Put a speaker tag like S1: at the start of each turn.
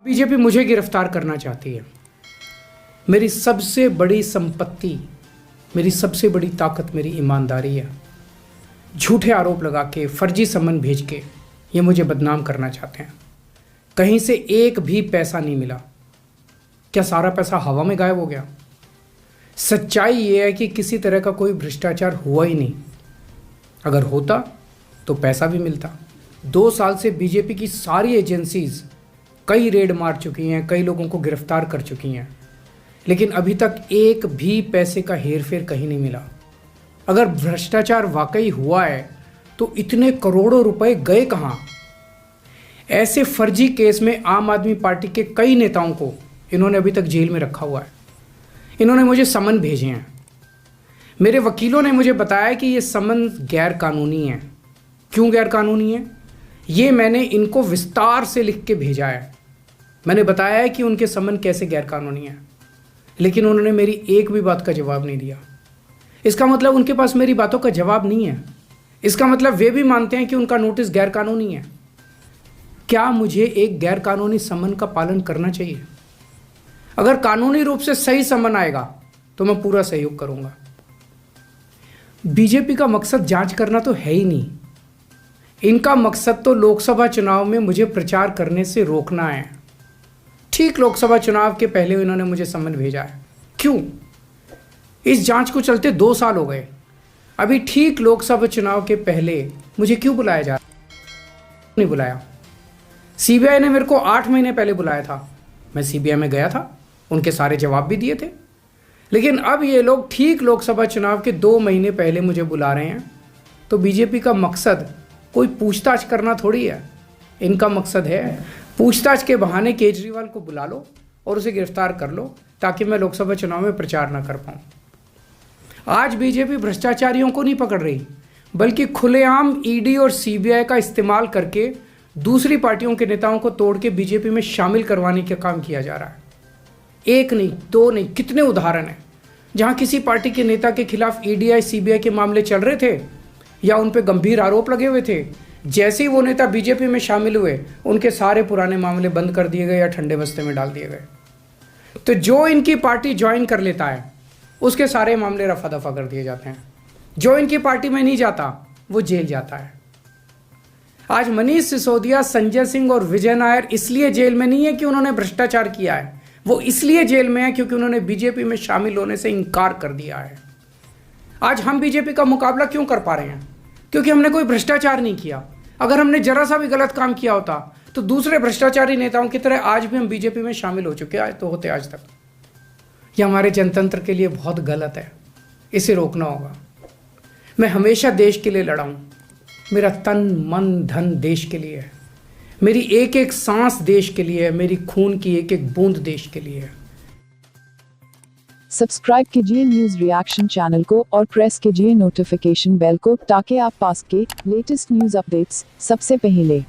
S1: BJP मुझे गिरफ्तार करना चाहती है। मेरी सबसे बड़ी संपत्ति, मेरी सबसे बड़ी ताकत मेरी ईमानदारी है। झूठे आरोप लगा के, फर्जी सम्मन भेज के ये मुझे बदनाम करना चाहते हैं। कहीं से एक भी पैसा नहीं मिला। क्या सारा पैसा हवा में गायब हो गया? सच्चाई ये है कि किसी तरह का कोई भ्रष्टाचार हुआ ही नहीं। अगर होता तो पैसा भी मिलता। 2 साल से बीजेपी की सारी एजेंसीज कई रेड मार चुकी हैं, कई लोगों को गिरफ्तार कर चुकी हैं, लेकिन अभी तक एक भी पैसे का हेरफेर कहीं नहीं मिला। अगर भ्रष्टाचार वाकई हुआ है तो इतने करोड़ों रुपए गए कहाँ? ऐसे फर्जी केस में आम आदमी पार्टी के कई नेताओं को इन्होंने अभी तक जेल में रखा हुआ है। इन्होंने मुझे समन भेजे हैं। मेरे वकीलों ने मुझे बताया कि ये समन गैर कानूनी है। क्यों गैर कानूनी है? ये मैंने इनको विस्तार से लिख के भेजा है। मैंने बताया है कि उनके समन कैसे गैर कानूनी है, लेकिन उन्होंने मेरी एक भी बात का जवाब नहीं दिया। इसका मतलब उनके पास मेरी बातों का जवाब नहीं है। इसका मतलब वे भी मानते हैं कि उनका नोटिस गैर कानूनी है। क्या मुझे एक गैर कानूनी समन का पालन करना चाहिए? अगर कानूनी रूप से सही समन आएगा तो मैं पूरा सहयोग करूंगा। बीजेपी का मकसद जांच करना तो है ही नहीं। इनका मकसद तो लोकसभा चुनाव में मुझे प्रचार करने से रोकना है। ठीक लोकसभा चुनाव के पहले इन्होंने मुझे समन भेजा है। क्यों? इस जांच को चलते 2 साल हो गए। अभी ठीक लोकसभा चुनाव के पहले मुझे क्यों बुलाया जा रहा? नहीं बुलाया। सीबीआई ने मेरे को 8 महीने पहले बुलाया था। मैं सीबीआई में गया था, उनके सारे जवाब भी दिए थे। लेकिन अब ये लोग ठीक लोकसभा चुनाव के 2 महीने पहले मुझे बुला रहे हैं। तो बीजेपी का मकसद कोई पूछताछ करना थोड़ी है। इनका मकसद है पूछताछ के बहाने केजरीवाल को बुला लो और उसे गिरफ्तार कर लो, ताकि मैं लोकसभा चुनाव में प्रचार ना कर पाऊँ। आज बीजेपी भ्रष्टाचारियों को नहीं पकड़ रही, बल्कि खुलेआम ईडी और सीबीआई का इस्तेमाल करके दूसरी पार्टियों के नेताओं को तोड़ के बीजेपी में शामिल करवाने का काम किया जा रहा है। एक नहीं, 2 नहीं, कितने उदाहरण हैं जहां किसी पार्टी के नेता के खिलाफ ईडी सीबीआई के मामले चल रहे थे या उन पे गंभीर आरोप लगे हुए थे। जैसे ही वो नेता बीजेपी में शामिल हुए, उनके सारे पुराने मामले बंद कर दिए गए या ठंडे बस्ते में डाल दिए गए। तो जो इनकी पार्टी ज्वाइन कर लेता है उसके सारे मामले रफा दफा कर दिए जाते हैं। जो इनकी पार्टी में नहीं जाता वो जेल जाता है। आज मनीष सिसोदिया, संजय सिंह और विजय नायर इसलिए जेल में नहीं है कि उन्होंने भ्रष्टाचार किया है। वो इसलिए जेल में है क्योंकि उन्होंने बीजेपी में शामिल होने से इनकार कर दिया है। आज हम बीजेपी का मुकाबला क्यों कर पा रहे हैं? क्योंकि हमने कोई भ्रष्टाचार नहीं किया। अगर हमने जरा सा भी गलत काम किया होता तो दूसरे भ्रष्टाचारी नेताओं की तरह आज भी हम बीजेपी में शामिल हो चुके होते आज तक। यह हमारे जनतंत्र के लिए बहुत गलत है। इसे रोकना होगा। मैं हमेशा देश के लिए लड़ा हूं। मेरा तन मन धन देश के लिए है। मेरी एक एक सांस देश के लिए है। मेरी खून की एक एक बूंद देश के लिए है।
S2: सब्सक्राइब कीजिए न्यूज रिएक्शन चैनल को और प्रेस कीजिए नोटिफिकेशन बेल को, ताकि आप पास के लेटेस्ट न्यूज अपडेट्स सबसे पहले